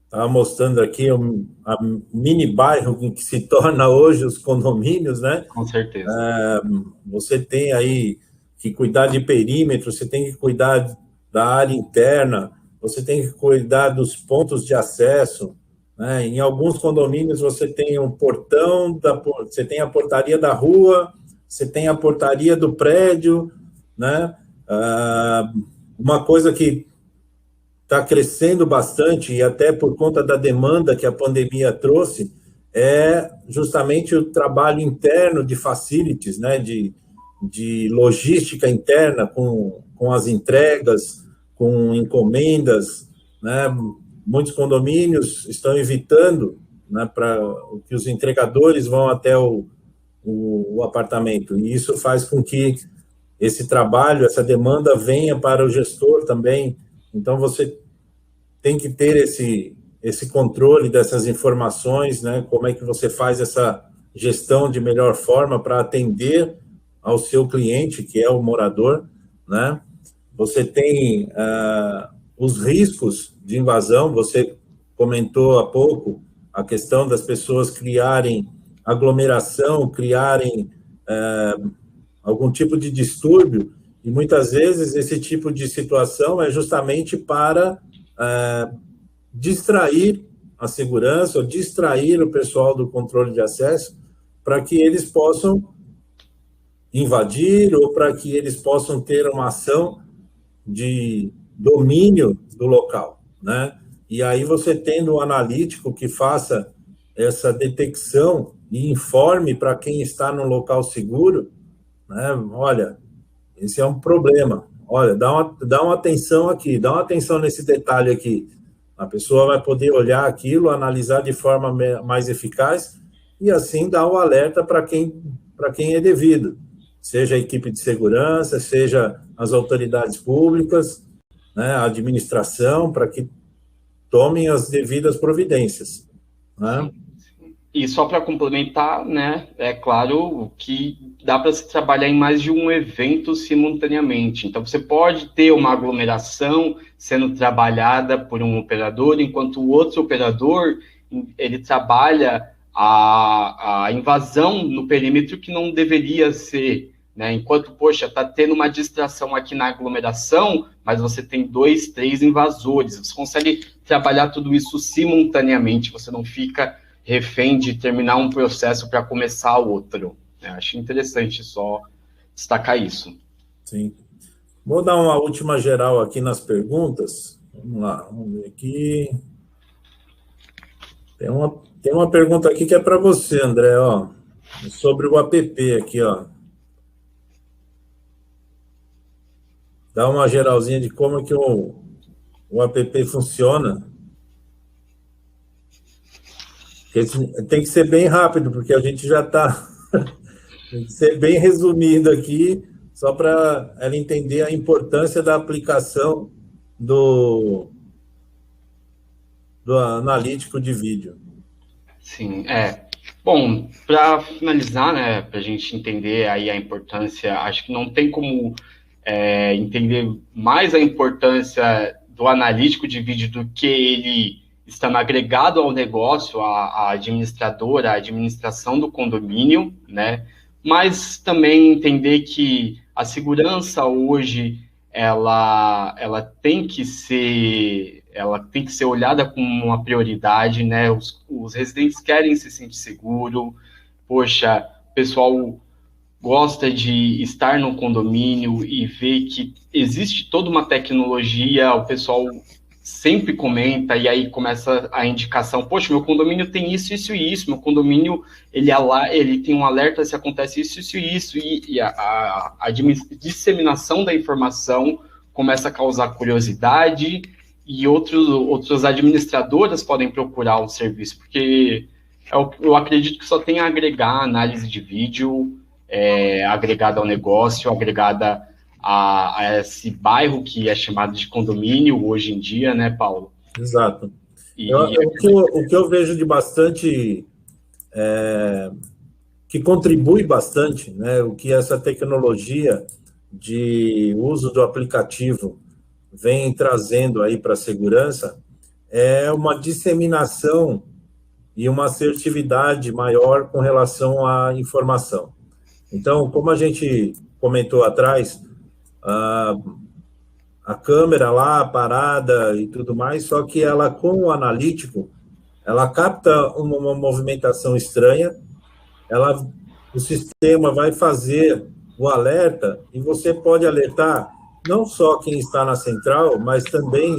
S1: estava mostrando aqui a mini bairro em que se torna hoje os condomínios, né?
S2: Com certeza.
S1: Você tem aí que cuidar de perímetro, você tem que cuidar da área interna, você tem que cuidar dos pontos de acesso, né? Em alguns condomínios você tem um portão, você tem a portaria da rua, você tem a portaria do prédio, né? Uma coisa que está crescendo bastante, e até por conta da demanda que a pandemia trouxe, é justamente o trabalho interno de facilities, né? De logística interna, com as entregas, com encomendas, né? Muitos condomínios estão evitando, né, para que os entregadores vão até o apartamento, e isso faz com que esse trabalho, essa demanda venha para o gestor também. Então, você tem que ter esse controle dessas informações, né? Como é que você faz essa gestão de melhor forma para atender ao seu cliente, que é o morador, né? Você tem os riscos de invasão, você comentou há pouco a questão das pessoas criarem aglomeração, criarem algum tipo de distúrbio, e muitas vezes esse tipo de situação é justamente para distrair a segurança, ou distrair o pessoal do controle de acesso, para que eles possam invadir, ou para que eles possam ter uma ação de domínio do local, né? e aí você tendo um analítico que faça essa detecção e informe para quem está no local seguro, né? Olha, esse é um problema. Olha, dá uma atenção aqui, dá uma atenção nesse detalhe aqui. A pessoa vai poder olhar aquilo, analisar de forma mais eficaz e assim dar o alerta para quem é devido, seja a equipe de segurança, seja as autoridades públicas, né, a administração, para que tomem as devidas providências, né?
S2: E só para complementar, né, é claro que dá para se trabalhar em mais de um evento simultaneamente. Então, você pode ter uma aglomeração sendo trabalhada por um operador, enquanto o outro operador, ele trabalha a invasão no perímetro que não deveria ser, né? Enquanto, poxa, está tendo uma distração aqui na aglomeração, mas você tem 2, 3 invasores. Você consegue trabalhar tudo isso simultaneamente, você não fica refém de terminar um processo para começar outro. Acho interessante só destacar isso.
S1: Sim. Vou dar uma última geral aqui nas perguntas. Vamos lá, vamos ver aqui. Tem uma pergunta aqui que é para você, André, ó, sobre o app aqui, ó. Dá uma geralzinha de como é que o app funciona. Tem que ser bem rápido, porque a gente já está... Tem que ser bem resumido aqui, só para ela entender a importância da aplicação do analítico de vídeo.
S2: Sim, Bom, para finalizar, né, para a gente entender aí a importância, acho que não tem como entender mais a importância do analítico de vídeo do que ele estando agregado ao negócio, a administradora, a administração do condomínio, né? Mas também entender que a segurança hoje ela tem que ser olhada como uma prioridade, né? Os residentes querem se sentir seguro. Poxa, o pessoal gosta de estar no condomínio e ver que existe toda uma tecnologia, o pessoal sempre comenta, e aí começa a indicação, poxa, meu condomínio tem isso, isso e isso, meu condomínio, ele tem um alerta se acontece isso, isso e isso, e a disseminação da informação começa a causar curiosidade, e outras administradoras podem procurar o serviço, porque eu acredito que só tem a agregar análise de vídeo, agregada ao negócio, agregada a esse bairro que é chamado de condomínio hoje em dia, né, Paulo?
S1: Exato. O que eu vejo de bastante, que contribui bastante, né, o que essa tecnologia de uso do aplicativo vem trazendo aí para a segurança, é uma disseminação e uma assertividade maior com relação à informação. Então, como a gente comentou atrás, a câmera lá parada e tudo mais, só que ela, com o analítico, ela capta uma movimentação estranha, o sistema vai fazer o alerta e você pode alertar não só quem está na central, mas também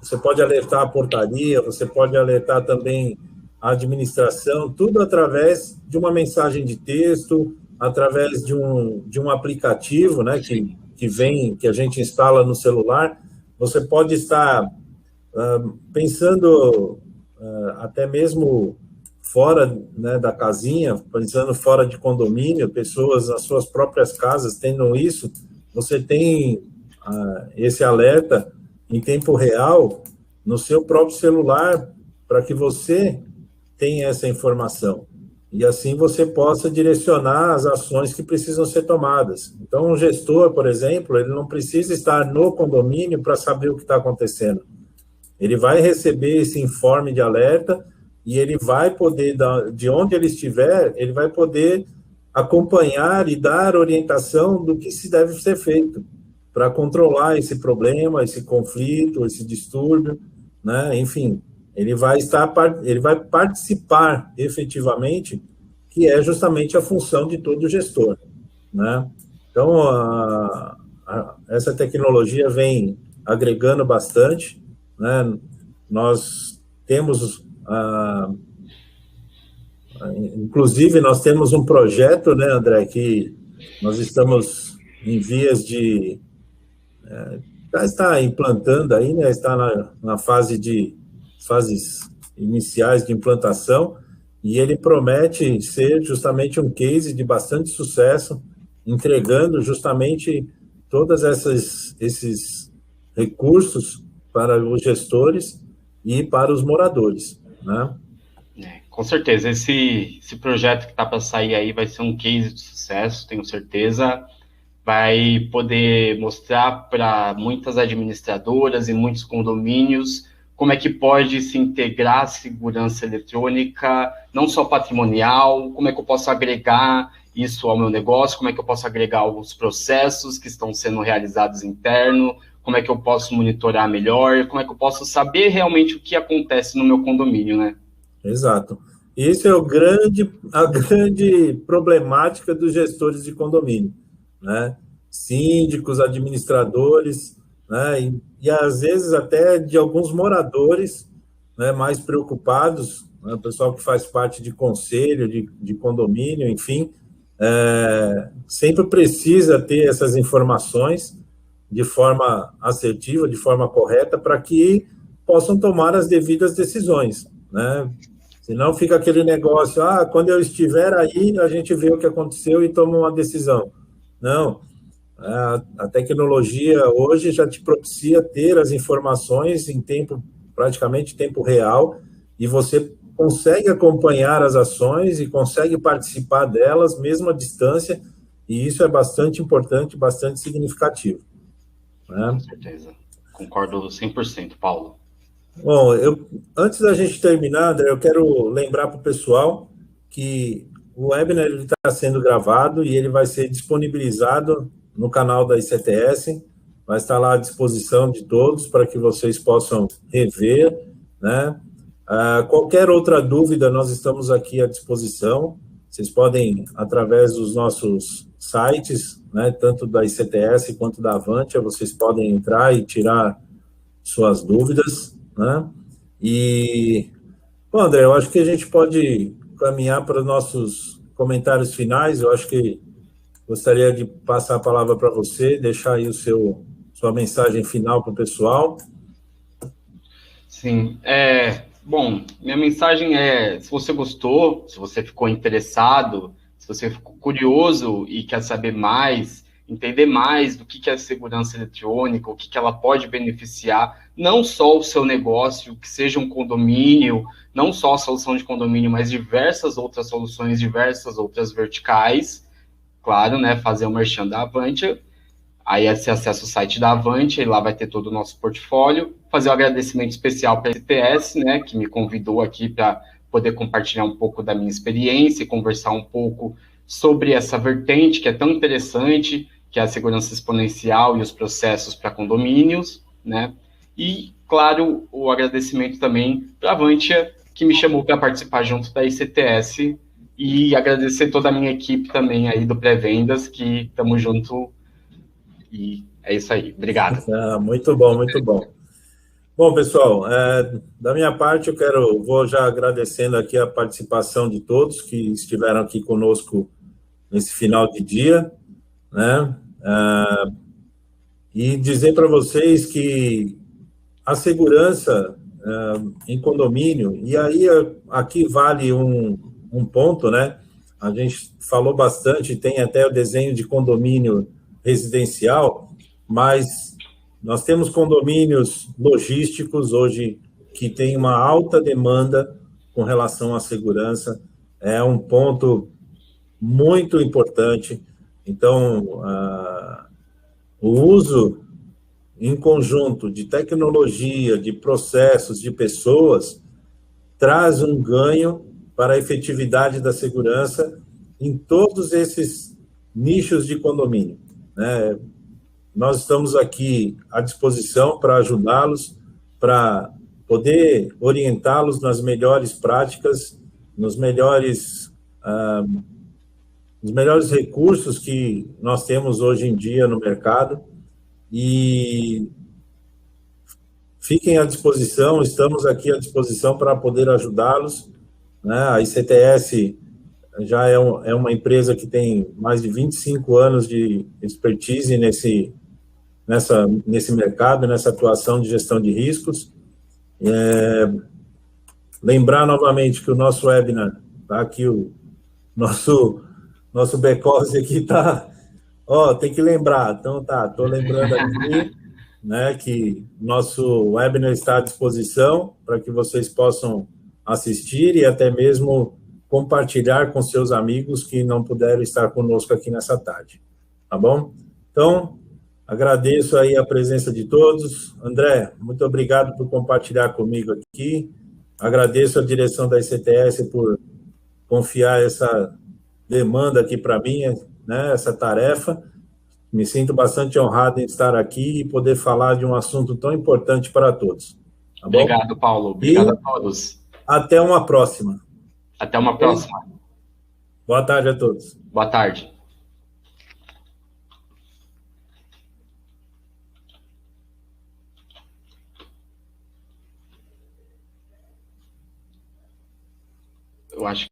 S1: você pode alertar a portaria, você pode alertar também a administração, tudo através de uma mensagem de texto, através de um aplicativo, né, que a gente instala no celular. Você pode estar pensando até mesmo fora, né, da casinha, pensando fora de condomínio, pessoas nas suas próprias casas tendo isso, você tem esse alerta em tempo real no seu próprio celular para que você tenha essa informação. E assim você possa direcionar as ações que precisam ser tomadas. Então, um gestor, por exemplo, ele não precisa estar no condomínio para saber o que está acontecendo. Ele vai receber esse informe de alerta e ele vai poder, de onde ele estiver, ele vai poder acompanhar e dar orientação do que se deve ser feito para controlar esse problema, esse conflito, esse distúrbio, né? Enfim, ele vai participar efetivamente, que é justamente a função de todo gestor, né? Então, essa tecnologia vem agregando bastante, né? Nós temos, inclusive, nós temos um projeto, né, André, que nós estamos em vias de, já está implantando aí, né, está na fases iniciais de implantação, e ele promete ser justamente um case de bastante sucesso, entregando justamente todas esses recursos para os gestores e para os moradores, né?
S2: Com certeza, esse projeto que está para sair aí vai ser um case de sucesso, tenho certeza. Vai poder mostrar para muitas administradoras e muitos condomínios como é que pode se integrar a segurança eletrônica, não só patrimonial, como é que eu posso agregar isso ao meu negócio, como é que eu posso agregar os processos que estão sendo realizados interno, como é que eu posso monitorar melhor, como é que eu posso saber realmente o que acontece no meu condomínio, né?
S1: Exato. Isso é a grande problemática dos gestores de condomínio, né? Síndicos, administradores, né? E às vezes até de alguns moradores, né, mais preocupados, né? O pessoal que faz parte de conselho, de condomínio, enfim, sempre precisa ter essas informações de forma assertiva, de forma correta, para que possam tomar as devidas decisões, né? Senão fica aquele negócio, quando eu estiver aí, a gente vê o que aconteceu e toma uma decisão. Não, a tecnologia hoje já te propicia ter as informações em praticamente tempo real, e você consegue acompanhar as ações e consegue participar delas, mesmo à distância, e isso é bastante importante, bastante significativo, né?
S2: Com certeza. Concordo 100%, Paulo.
S1: Bom, antes da gente terminar, André, eu quero lembrar para o pessoal que o webinar está sendo gravado e ele vai ser disponibilizado no canal da ICTS, vai estar lá à disposição de todos para que vocês possam rever, né? Qualquer outra dúvida, nós estamos aqui à disposição. Vocês podem, através dos nossos sites, né, tanto da ICTS quanto da Avantia, vocês podem entrar e tirar suas dúvidas, né? E, bom, André, eu acho que a gente pode caminhar para os nossos comentários finais. Eu acho que gostaria de passar a palavra para você, deixar aí sua mensagem final para o pessoal.
S2: Sim, bom, minha mensagem é, se você gostou, se você ficou interessado, se você ficou curioso e quer saber mais, entender mais do que é a segurança eletrônica, o que ela pode beneficiar, não só o seu negócio, que seja um condomínio, não só a solução de condomínio, mas diversas outras soluções, diversas outras verticais, claro, né, fazer o merchan da Avantia. Aí você acessa o site da Avante, e lá vai ter todo o nosso portfólio. Fazer um agradecimento especial para a STS, né, que me convidou aqui para poder compartilhar um pouco da minha experiência e conversar um pouco sobre essa vertente que é tão interessante, que é a segurança exponencial e os processos para condomínios, né? E, claro, o agradecimento também para a Avantia, que me chamou para participar junto da ICTS, e agradecer toda a minha equipe também aí do Pré-Vendas, que estamos junto. E é isso aí. Obrigado.
S1: Muito bom, muito bom. Bom, pessoal, da minha parte, vou já agradecendo aqui a participação de todos que estiveram aqui conosco nesse final de dia, né? E dizer para vocês que a segurança em condomínio, e aí aqui vale um ponto, né? A gente falou bastante, tem até o desenho de condomínio residencial, mas nós temos condomínios logísticos hoje que tem uma alta demanda com relação à segurança, é um ponto muito importante. Então, o uso em conjunto de tecnologia, de processos, de pessoas, traz um ganho para a efetividade da segurança em todos esses nichos de condomínio, né? Nós estamos aqui à disposição para ajudá-los, para poder orientá-los nas melhores práticas, nos melhores recursos que nós temos hoje em dia no mercado, e fiquem à disposição, estamos aqui à disposição para poder ajudá-los, né? A ICTS já é uma empresa que tem mais de 25 anos de expertise nesse mercado, nessa atuação de gestão de riscos. Lembrar novamente que o nosso webinar, tá aqui o nosso back-office aqui está... tem que lembrar, então estou lembrando aqui, né, que nosso webinar está à disposição para que vocês possam assistir e até mesmo compartilhar com seus amigos que não puderam estar conosco aqui nessa tarde, tá bom? Então, agradeço aí a presença de todos. André, muito obrigado por compartilhar comigo aqui. Agradeço a direção da ICTS por confiar essa demanda aqui para mim, né, essa tarefa. Me sinto bastante honrado em estar aqui e poder falar de um assunto tão importante para todos. Tá bom?
S2: Obrigado, Paulo. Obrigado a todos.
S1: Até uma próxima.
S2: Até uma próxima.
S1: Boa tarde a todos.
S2: Boa tarde. Eu acho